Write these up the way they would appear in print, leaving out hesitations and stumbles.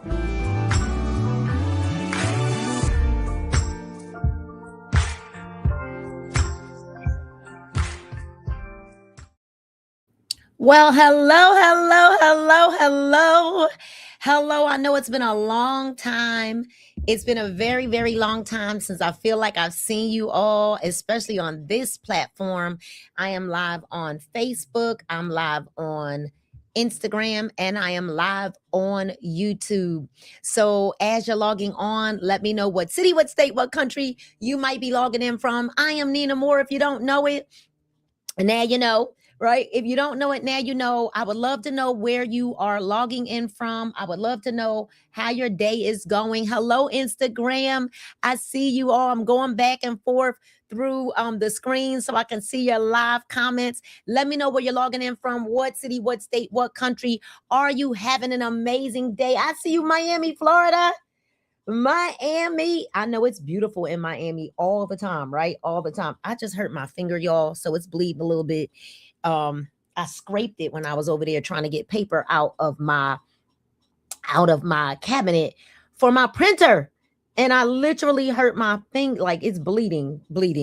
Well, hello, hello, hello, hello. Hello. I know it's been a long time. It's been a very, very long time since I feel like I've seen you all, especially on this platform. I am live on Facebook, I'm live on Instagram, and I am live on YouTube. So as you're logging on, let me know what city, what state, what country you might be logging in from. I am Nina Moore. If you don't know it, and now you know, right? If you don't know it, now you know. I would love to know where you are logging in from. I would love to know how your day is going. Hello, Instagram. I see you all. I'm going back and forth through the screen so I can see your live comments. Let me know where you're logging in from, what city, what state, what country. Are you having an amazing day? I see you, Miami, Florida. Miami. I know it's beautiful in Miami all the time, right? All the time. I just hurt my finger, y'all, so it's bleeding a little bit. I scraped it when I was over there trying to get paper out of my cabinet for my printer. And I literally hurt my finger, like it's bleeding.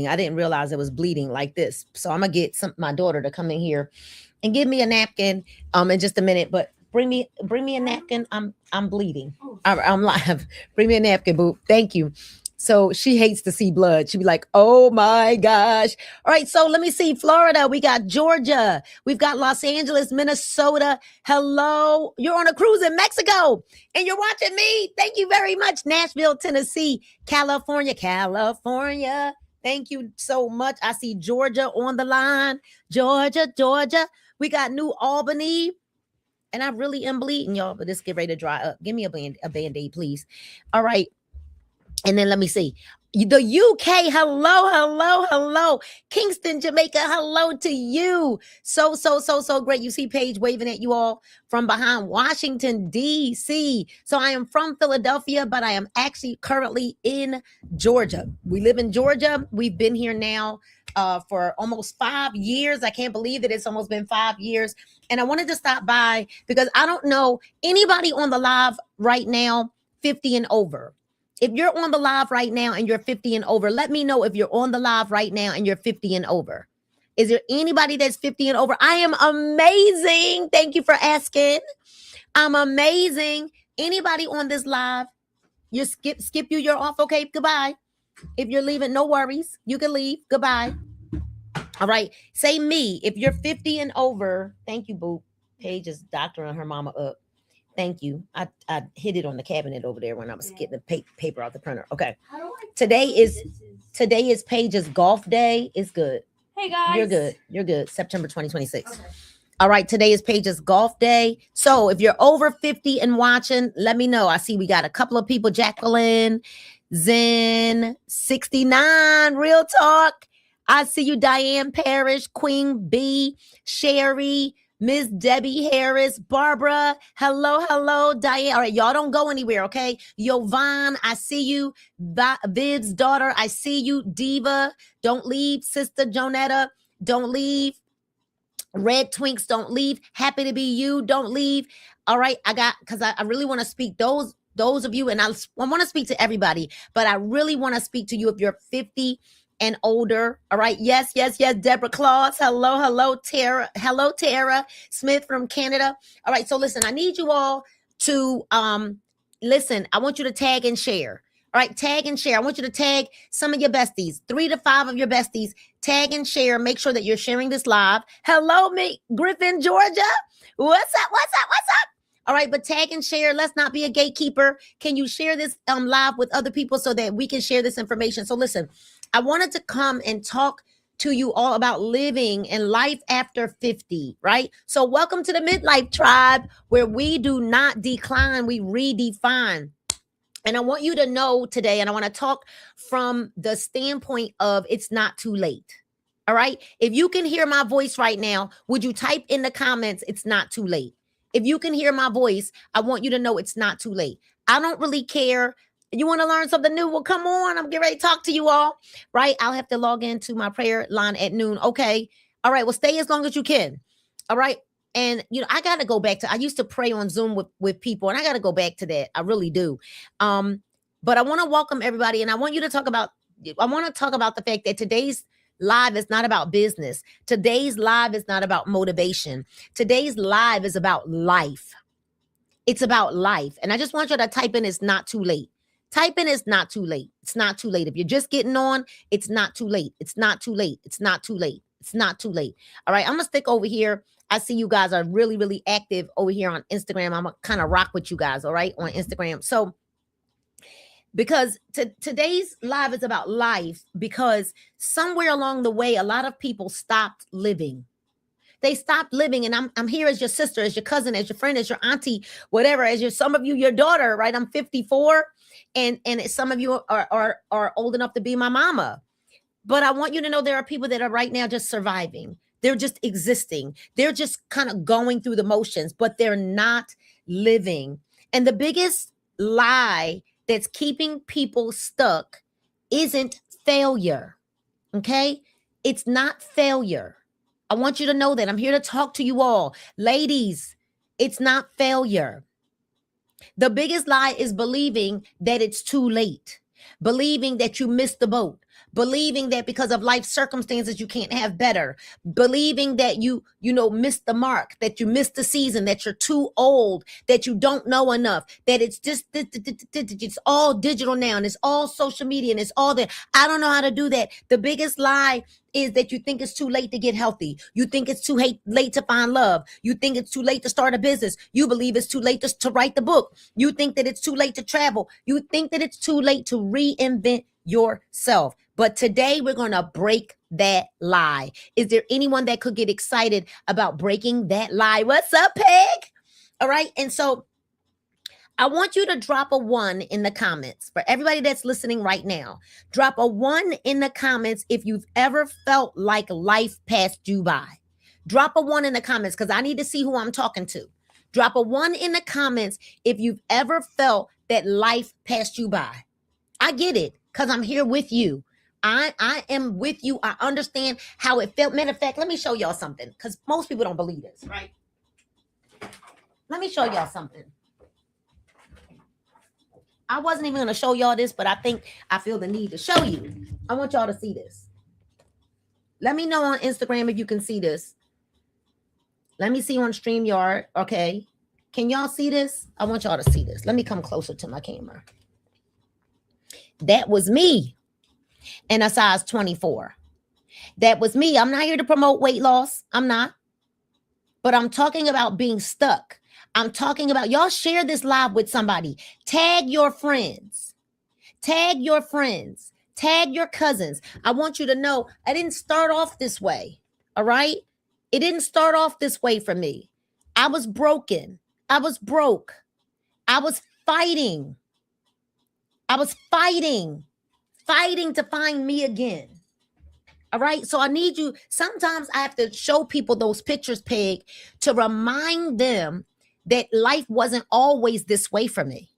I didn't realize it was bleeding like this. So I'm gonna get my daughter to come in here and give me a napkin in just a minute. But bring me a napkin. I'm bleeding. I'm live. Bring me a napkin, boo. Thank you. So she hates to see blood. She'd be like, oh my gosh. All right. So let me see. Florida. We got Georgia. We've got Los Angeles, Minnesota. Hello. You're on a cruise in Mexico and you're watching me. Thank you very much. Nashville, Tennessee, California. Thank you so much. I see Georgia on the line. Georgia. We got New Albany. And I really am bleeding, y'all, but this get ready to dry up. Give me a Band-Aid, please. All right. And then let me see. The UK, hello. Kingston, Jamaica, hello to you. So great. You see Paige waving at you all from behind Washington, D.C. So I am from Philadelphia, but I am actually currently in Georgia. We live in Georgia. We've been here now for almost 5 years. I can't believe that it's almost been 5 years. And I wanted to stop by because I don't know anybody on the live right now, 50 and over. If you're on the live right now and you're 50 and over, let me know if you're on the live right now and you're 50 and over. Is there anybody that's 50 and over? I am amazing. Thank you for asking. I'm amazing. Anybody on this live? You skip you, you're off. Okay, goodbye. If you're leaving, no worries. You can leave. Goodbye. All right. Say me. If you're 50 and over, thank you, boo. Paige is doctoring her mama up. Thank you. I hit it on the cabinet over there when I was getting the paper out the printer. Okay. Today is Paige's golf day. It's good. Hey guys. You're good. September 2026. Okay. All right. Today is Paige's golf day. So if you're over 50 and watching, let me know. I see we got a couple of people. Jacqueline, Zen, 69, Real Talk. I see you, Diane Parrish, Queen B, Sherry, Miss Debbie Harris, Barbara. Hello, Diane. All right, y'all don't go anywhere, okay? Yovan, I see you. Viv's daughter, I see you. Diva, don't leave. Sister Jonetta, don't leave. Red Twinks, don't leave. Happy to be you, don't leave. All right, because I really want to speak those of you, and I want to speak to everybody, but I really want to speak to you if you're 50 and older. All right. Yes. Deborah Claus. Hello, Tara. Hello, Tara Smith from Canada. All right. So listen, I need you all to listen. I want you to tag and share. All right. Tag and share. I want you to tag some of your besties, 3 to 5 of your besties. Tag and share. Make sure that you're sharing this live. Hello, me, Griffin, Georgia. What's up? All right, but tag and share. Let's not be a gatekeeper. Can you share this live with other people so that we can share this information? So listen, I wanted to come and talk to you all about living in life after 50, right? So welcome to the Midlife Tribe, where we do not decline, we redefine. And I want you to know today, and I want to talk from the standpoint of it's not too late. All right. If you can hear my voice right now, would you type in the comments, it's not too late? If you can hear my voice, I want you to know it's not too late. I don't really care. You want to learn something new? Well, come on. I'm getting ready to talk to you all, right? I'll have to log into my prayer line at noon. Okay. All right. Well, stay as long as you can. All right. And I got to go back to, I used to pray on Zoom with people, and I got to go back to that. I really do. But I want to welcome everybody, and I want to talk about the fact that today's live is not about business. Today's live is not about motivation. Today's live is about life. It's about life. And I just want you to type in, it's not too late. Type in, it's not too late. It's not too late. If you're just getting on, it's not too late. It's not too late. It's not too late. It's not too late. All right. I'm going to stick over here. I see you guys are really, really active over here on Instagram. I'm going to kind of rock with you guys. All right. On Instagram. So, because today's live is about life, because somewhere along the way, a lot of people stopped living. They stopped living. And I'm here as your sister, as your cousin, as your friend, as your auntie, whatever, as some of you, your daughter, right? I'm 54. And some of you are old enough to be my mama. But I want you to know there are people that are right now just surviving. They're just existing. They're just kind of going through the motions, but they're not living. And the biggest lie that's keeping people stuck isn't failure. Okay? It's not failure. I want you to know that. I'm here to talk to you all. Ladies, it's not failure. The biggest lie is believing that it's too late, believing that you missed the boat, believing that because of life circumstances, you can't have better, believing that you missed the mark, that you missed the season, that you're too old, that you don't know enough, that it's just, it's all digital now, and it's all social media, and it's all that. I don't know how to do that. The biggest lie is that you think it's too late to get healthy. You think it's too late to find love. You think it's too late to start a business. You believe it's too late to write the book. You think that it's too late to travel. You think that it's too late to reinvent yourself. But today we're going to break that lie. Is there anyone that could get excited about breaking that lie? What's up, Peg? All right. And so I want you to drop a 1 in the comments. For everybody that's listening right now, drop a 1 in the comments if you've ever felt like life passed you by. Drop a 1 in the comments, because I need to see who I'm talking to. Drop a 1 in the comments if you've ever felt that life passed you by. I get it, because I'm here with you. I am with you. I understand how it felt. Matter of fact, let me show y'all something, because most people don't believe this, right? Let me show y'all something. I wasn't even going to show y'all this, but I feel the need to show you. I want y'all to see this. Let me know on Instagram if you can see this. Let me see on StreamYard. Okay. Can y'all see this? I want y'all to see this. Let me come closer to my camera. That was me in a size 24. That was me. I'm not here to promote weight loss. I'm not. But I'm talking about being stuck. I'm talking about, y'all share this live with somebody. Tag your friends. Tag your friends. Tag your cousins. I want you to know I didn't start off this way. All right? It didn't start off this way for me. I was broken. I was broke. I was fighting. I was fighting to find me again. All right. So I need you. Sometimes I have to show people those pictures, Peg, to remind them that life wasn't always this way for me.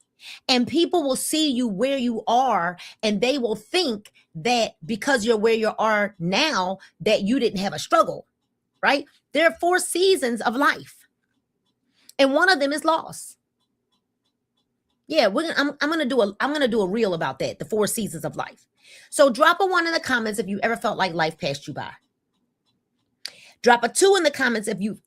And people will see you where you are, and they will think that because you're where you are now, that you didn't have a struggle, right? There are 4 seasons of life, and one of them is loss. Yeah, I'm gonna do a reel about that, the 4 seasons of life. So drop a 1 in the comments if you ever felt like life passed you by. Drop a 2 in the comments if you've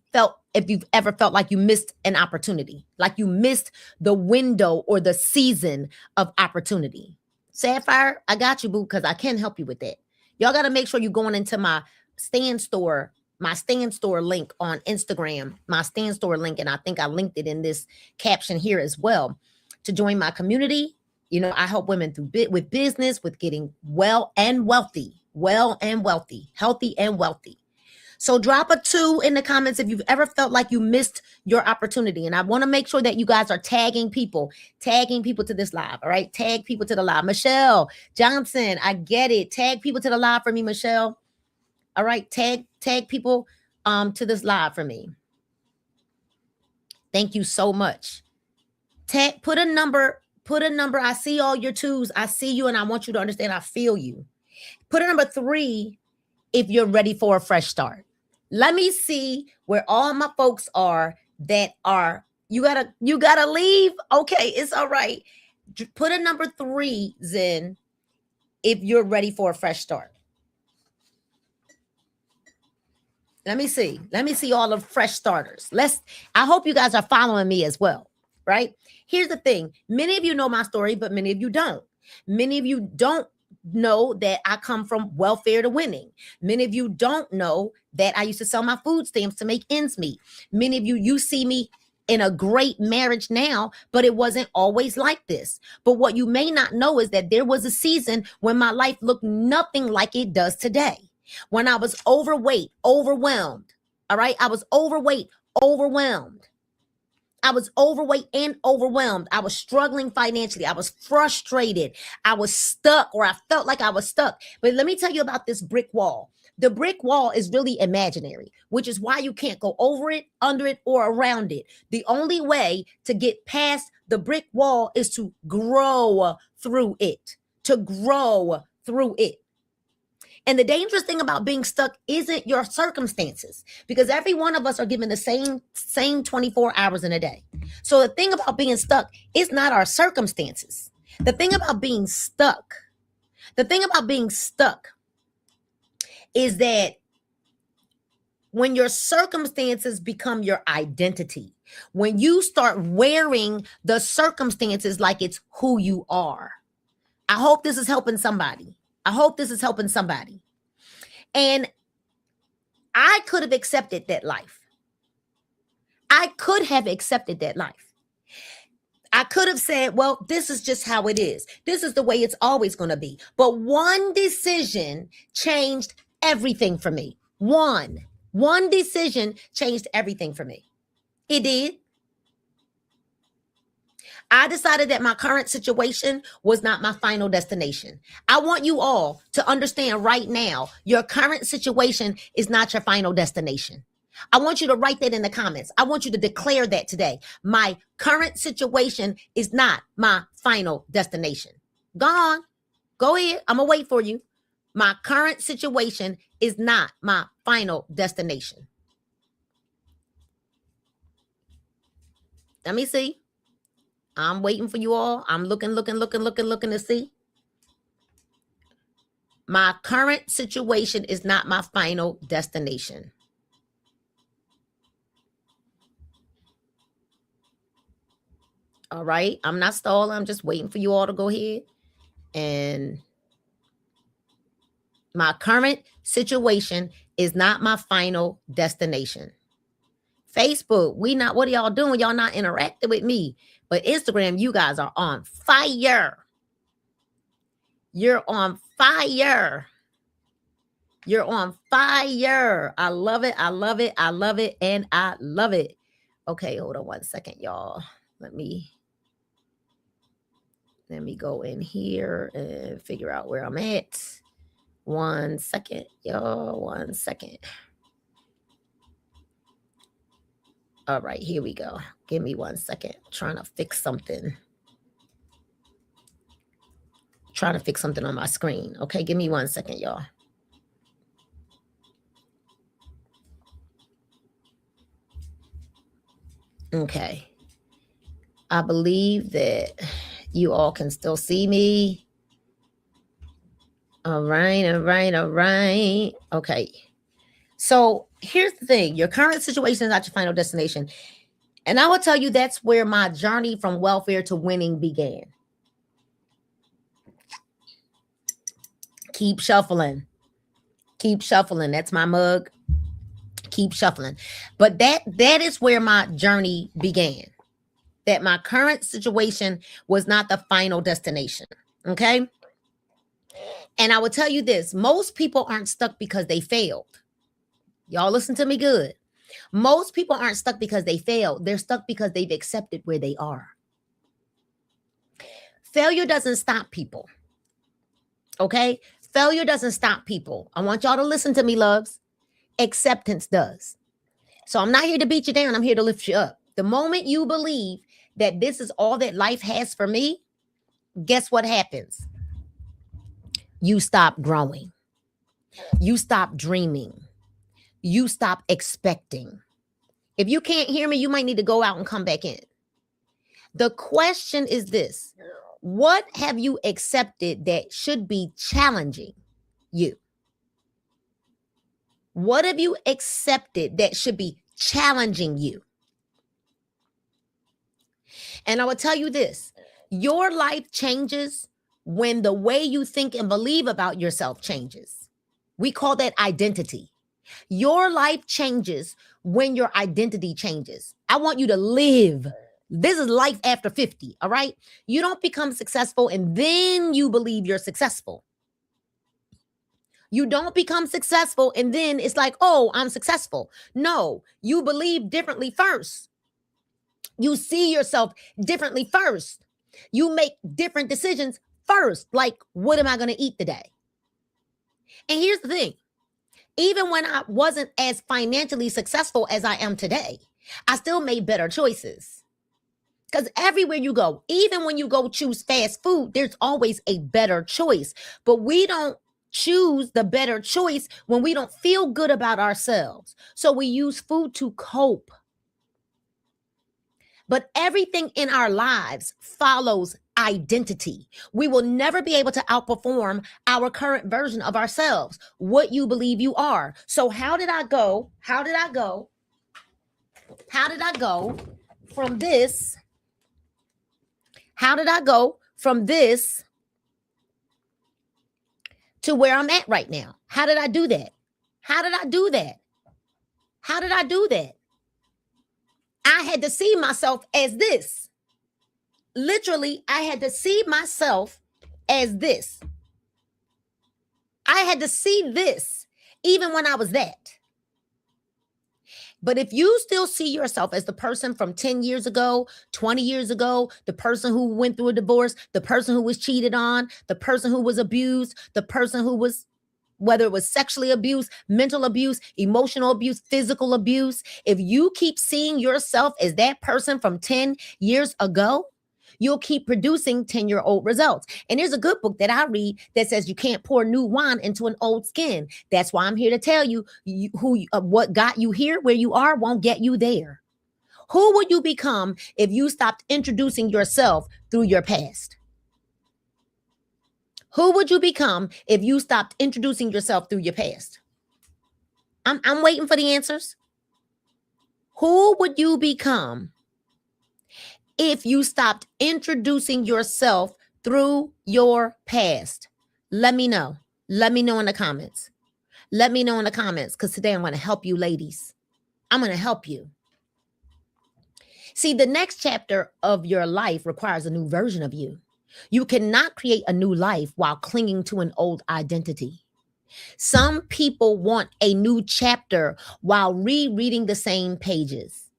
ever felt like you missed an opportunity, like you missed the window or the season of opportunity. Sapphire, I got you, boo, because I can help you with that. Y'all got to make sure you're going into my stand store link on Instagram, my stand store link, and I think I linked it in this caption here as well, to join my community. I help women with business, with getting well and wealthy, healthy and wealthy. So drop a 2 in the comments if you've ever felt like you missed your opportunity. And I want to make sure that you guys are tagging people to this live. All right. Tag people to the live. Michelle Johnson, I get it. Tag people to the live for me, Michelle. All right. Tag people to this live for me. Thank you so much. Put a number. I see all your 2s. I see you, and I want you to understand I feel you. Put a number 3 if you're ready for a fresh start. Let me see where all my folks are that are, you gotta leave. Okay, it's all right. Put a number 3, Zen, if you're ready for a fresh start. Let me see. Let me see all the fresh starters. I hope you guys are following me as well, right? Here's the thing. Many of you know my story, but many of you don't. Many of you don't know that I come from welfare to winning. Many of you don't know that I used to sell my food stamps to make ends meet. Many of you see me in a great marriage now, but it wasn't always like this. But what you may not know is that there was a season when my life looked nothing like it does today. When I was overweight, overwhelmed. All right. I was overweight, overwhelmed. I was overweight and overwhelmed. I was struggling financially. I was frustrated. I was stuck, or I felt like I was stuck. But let me tell you about this brick wall. The brick wall is really imaginary, which is why you can't go over it, under it, or around it. The only way to get past the brick wall is to grow through it, to grow through it. And the dangerous thing about being stuck isn't your circumstances, because every one of us are given the same 24 hours in a day. So the thing about being stuck is not our circumstances. The thing about being stuck is that when your circumstances become your identity, when you start wearing the circumstances like it's who you are. I hope this is helping somebody. And I could have accepted that life. I could have said, well, this is just how it is. This is the way it's always going to be. But one decision changed everything for me. One decision changed everything for me. It did. I decided that my current situation was not my final destination. I want you all to understand right now, your current situation is not your final destination. I want you to write that in the comments. I want you to declare that today. My current situation is not my final destination. Go ahead. I'm going to wait for you. My current situation is not my final destination. Let me see. I'm waiting for you all. I'm looking to see. My current situation is not my final destination. All right. I'm not stalling. I'm just waiting for you all to go ahead. And my current situation is not my final destination. Facebook, what are y'all doing? Y'all not interacting with me. But Instagram, you guys are on fire. You're on fire. I love it. And I love it. Okay, hold on 1 second, y'all. Let me go in here and figure out where I'm at. 1 second, y'all. 1 second. All right, here we go. Give me 1 second. Trying to fix something on my screen. Okay, give me 1 second, y'all. Okay. I believe that you all can still see me. All right. Okay. So here's the thing. Your current situation is not your final destination. And I will tell you that's where my journey from welfare to winning began. Keep shuffling. That's my mug. Keep shuffling. But that is where my journey began. That my current situation was not the final destination. Okay. And I will tell you this. Most people aren't stuck because they failed. Y'all listen to me good. Most people aren't stuck because they failed. They're stuck because they've accepted where they are. Failure doesn't stop people. Okay? Failure doesn't stop people. I want y'all to listen to me, loves. Acceptance does. So I'm not here to beat you down. I'm here to lift you up. The moment you believe that this is all that life has for me, guess what happens? You stop growing. You stop dreaming. you stop expecting. If you can't hear me, you might need to go out and come back in. The question is this: what have you accepted that should be challenging you? What have you accepted that should be challenging you? And I will tell you this: your life changes when the way you think and believe about yourself changes. We call that identity. Your life changes when your identity changes. I want you to live. This is life after 50, all right? You don't become successful and then you believe you're successful. You don't become successful and then it's like, oh, I'm successful. No, you believe differently first. You see yourself differently first. You make different decisions first. Like, what am I going to eat today? And here's the thing. Even when I wasn't as financially successful as I am today, I still made better choices. Because everywhere you go, even when you go choose fast food, there's always a better choice. But we don't choose the better choice when we don't feel good about ourselves. So we use food to cope. But everything in our lives follows identity. We will never be able to outperform our current version of ourselves, what you believe you are. So how did I go? How did I go from this? How did I go from this to where I'm at right now? How did I do that? How did I do that? How did I do that? I had to see myself as this. Literally, I had to see myself as this. I had to see this even when I was that. But if you still see yourself as the person from 10 years ago, 20 years ago, the person who went through a divorce, the person who was cheated on, the person who was abused, the person who was, whether it was sexually abused, mental abuse, emotional abuse, physical abuse, if you keep seeing yourself as that person from 10 years ago, you'll keep producing 10-year-old results. And there's a good book that I read that says you can't pour new wine into an old skin. That's why I'm here to tell you, what got you here where you are won't get you there. Who would you become if you stopped introducing yourself through your past? Who would you become if you stopped introducing yourself through your past? I'm waiting for the answers. Who would you become if you stopped introducing yourself through your past? Let me know. Let me know in the comments. Let me know in the comments, because today I'm going to help you, ladies. I'm going to help you. See, the next chapter of your life requires a new version of you. You cannot create a new life while clinging to an old identity. Some people want a new chapter while rereading the same pages.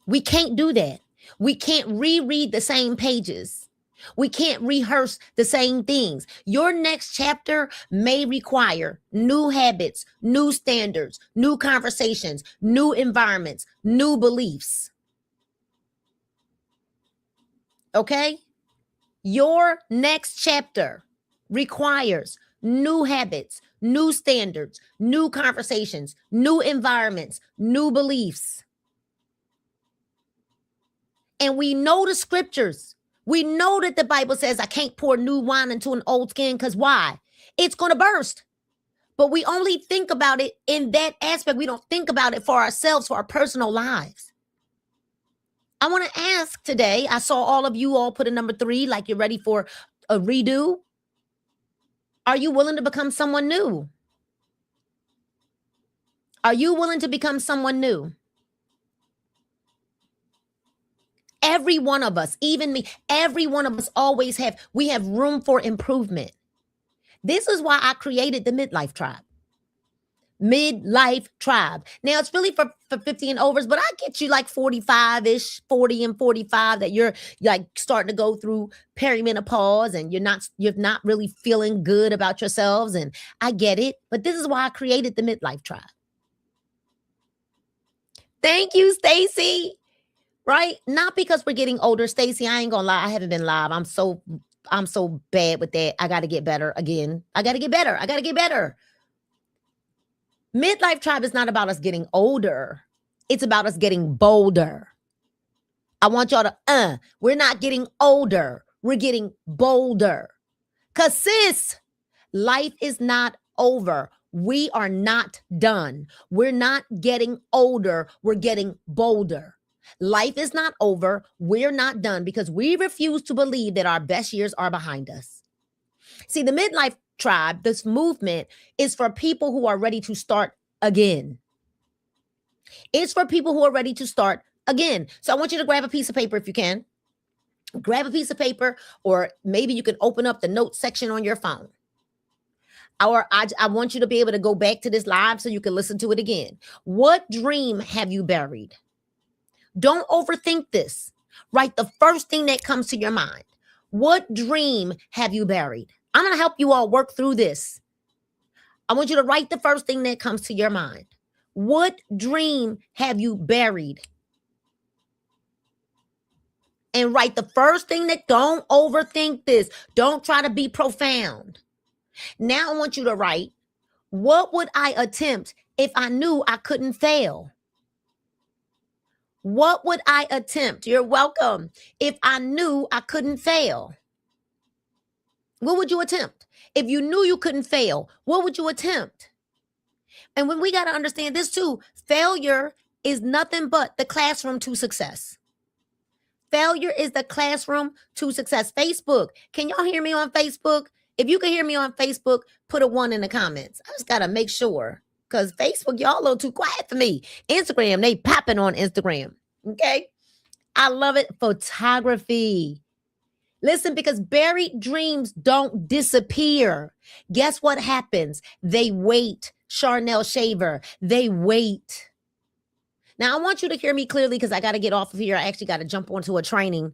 We can't do that. We can't reread the same pages. We can't rehearse the same things. Your next chapter may require new habits, new standards, new conversations, new environments, new beliefs. Okay? Your next chapter requires new habits, new standards, new conversations, new environments, new beliefs. And we know the scriptures. We know that the Bible says I can't pour new wine into an old skin, because why? It's going to burst. But we only think about it in that aspect. We don't think about it for ourselves, for our personal lives. I want to ask today, I saw all of you all put a number 3, like you're ready for a redo. Are you willing to become someone new? Are you willing to become someone new? Every one of us, even me, every one of us we have room for improvement. This is why I created the Midlife Tribe. Midlife Tribe. Now it's really for 50 and overs, but I get you like 45-ish, 40 and 45, that you're like starting to go through perimenopause and you're not really feeling good about yourselves. And I get it, but this is why I created the Midlife Tribe. Thank you, Stacy. Right? Not because we're getting older, Stacy. I ain't gonna lie, I haven't been live. I'm so bad with that. I got to get better again. I got to get better. Midlife tribe is not about us getting older. It's about us getting bolder. I want y'all to, we're not getting older. We're getting bolder. Because sis, life is not over. We are not done. We're not getting older. We're getting bolder. Life is not over. We're not done because we refuse to believe that our best years are behind us. See, the midlife tribe, this movement is for people who are ready to start again. It's for people who are ready to start again. So I want you to grab a piece of paper if you can. Grab a piece of paper, or maybe you can open up the notes section on your phone. Or I want you to be able to go back to this live so you can listen to it again. What dream have you buried? Don't overthink this. Write the first thing that comes to your mind. What dream have you buried? I'm going to help you all work through this. I want you to write the first thing that comes to your mind. What dream have you buried? And write the first thing that, don't overthink this. Don't try to be profound. Now I want you to write, what would I attempt if I knew I couldn't fail? What would I attempt? You're welcome. If I knew I couldn't fail, what would you attempt? If you knew you couldn't fail, what would you attempt? And when we got to understand this too, failure is nothing but the classroom to success. Failure is the classroom to success. Facebook, can y'all hear me on Facebook? If you can hear me on Facebook, put a 1 in the comments. I just got to make sure, because Facebook, y'all a little too quiet for me. Instagram, they popping on Instagram. Okay. I love it. Photography. Listen, because buried dreams don't disappear. Guess what happens? They wait. Charnel Shaver, they wait. Now, I want you to hear me clearly because I got to get off of here. I actually got to jump onto a training.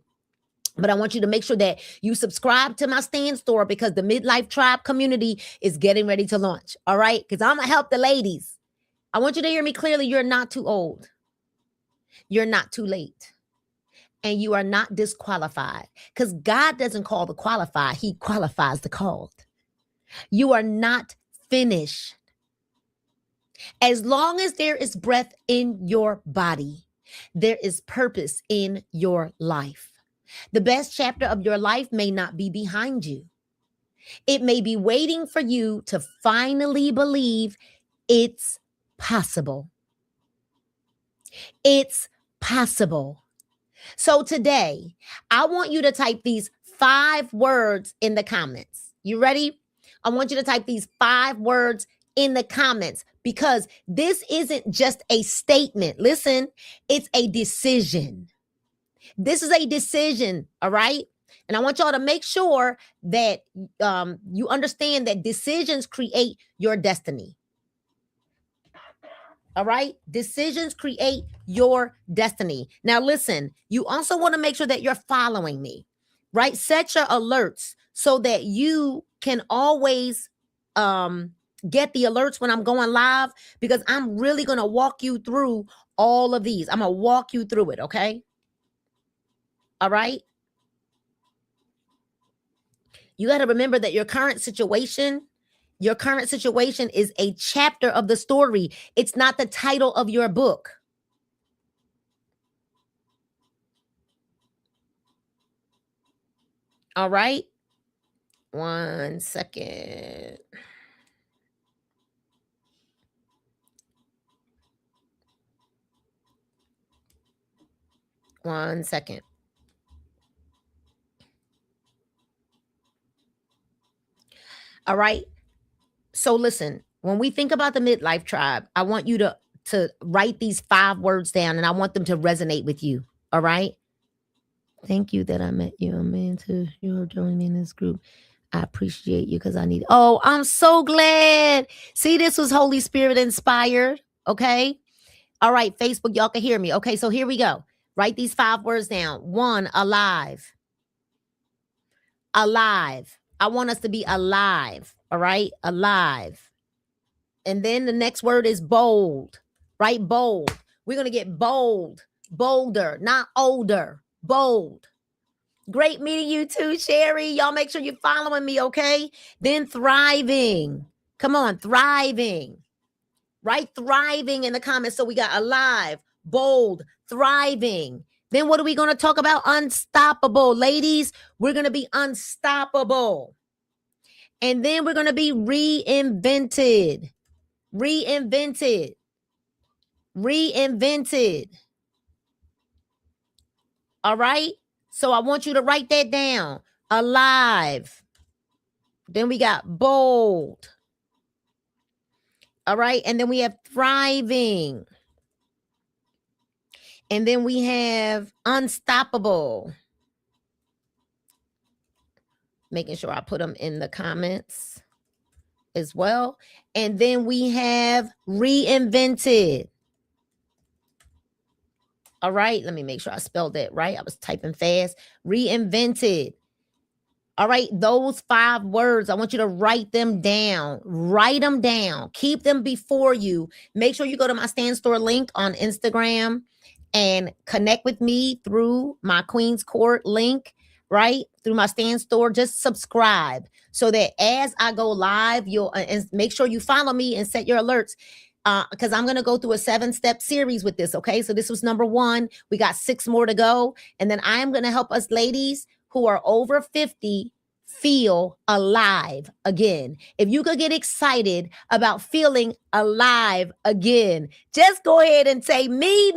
But I want you to make sure that you subscribe to my Stand Store because the Midlife Tribe community is getting ready to launch. All right? Because I'm going to help the ladies. I want you to hear me clearly. You're not too old. You're not too late. And you are not disqualified because God doesn't call the qualified. He qualifies the called. You are not finished. As long as there is breath in your body, there is purpose in your life. The best chapter of your life may not be behind you. It may be waiting for you to finally believe it's possible. It's possible. So today, I want you to type these 5 words in the comments. You ready? I want you to type these 5 words in the comments because this isn't just a statement. Listen, it's a decision. This is a decision, all right? And I want y'all to make sure that you understand that decisions create your destiny. All right? Decisions create your destiny. Now, listen, you also want to make sure that you're following me, right? Set your alerts so that you can always get the alerts when I'm going live because I'm really going to walk you through all of these. I'm going to walk you through it, okay? All right? You got to remember that your current situation is a chapter of the story. It's not the title of your book. All right? 1 second. One second. All right. So listen, when we think about the Midlife Tribe, I want you to write these 5 words down and I want them to resonate with you. All right. Thank you that I met you. I'm into you joining me in this group. I appreciate you because I need. Oh, I'm so glad. See, this was Holy Spirit inspired. Okay. All right. Facebook, y'all can hear me. Okay. So here we go. Write these 5 words down. 1, alive. Alive. I want us to be alive. All right. Alive. And then the next word is bold, right? Bold. We're going to get bold, bolder, not older, bold. Great meeting you too, Sherry. Y'all make sure you're following me, okay? Then thriving. Come on, thriving. Write thriving in the comments. So we got alive, bold, thriving. Then what are we going to talk about? Unstoppable. Ladies, we're going to be unstoppable. And then we're going to be reinvented. Reinvented. Reinvented. All right? So I want you to write that down. Alive. Then we got bold. All right? And then we have thriving. And then we have unstoppable. Making sure I put them in the comments as well. And then we have reinvented. All right, let me make sure I spelled that right. I was typing fast. Reinvented. All right, those 5 words, I want you to write them down. Write them down. Keep them before you. Make sure you go to my Stand Store link on Instagram and connect with me through my Queen's Court link, right? Through my Stand Store. Just subscribe so that as I go live, you'll and make sure you follow me and set your alerts. Because I'm going to go through a 7-step series with this, okay? So this was number 1. We got 6 more to go. And then I am going to help us ladies who are over 50 feel alive again. If you could get excited about feeling alive again, just go ahead and say me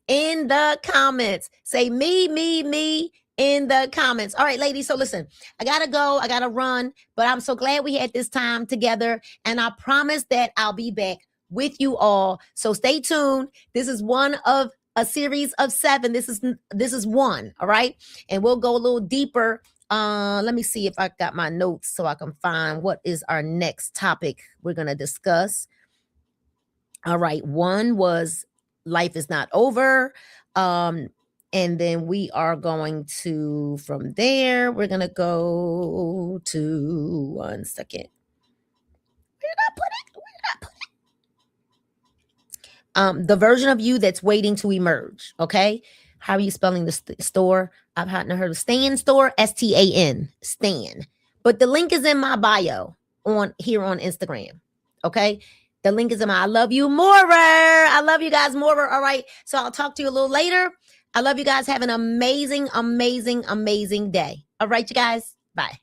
in the comments. Say me in the comments. All right, ladies. So listen, I got to go. I got to run, but I'm so glad we had this time together. And I promise that I'll be back with you all. So stay tuned. This is one of a series of 7. This is one. All right. And we'll go a little deeper. Let me see if I got my notes so I can find what is our next topic we're going to discuss. All right. 1 was life is not over. And then we are going to, from there, we're going to go to, one second. Where did I put it? The version of you that's waiting to emerge. Okay. How are you spelling the store? I've hadn't heard of Stan Store, STAN, Stan. But the link is in my bio here on Instagram. Okay. The link is in my, I love you more. I love you guys more. All right. So I'll talk to you a little later. I love you guys. Have an amazing, amazing, amazing day. All right, you guys. Bye.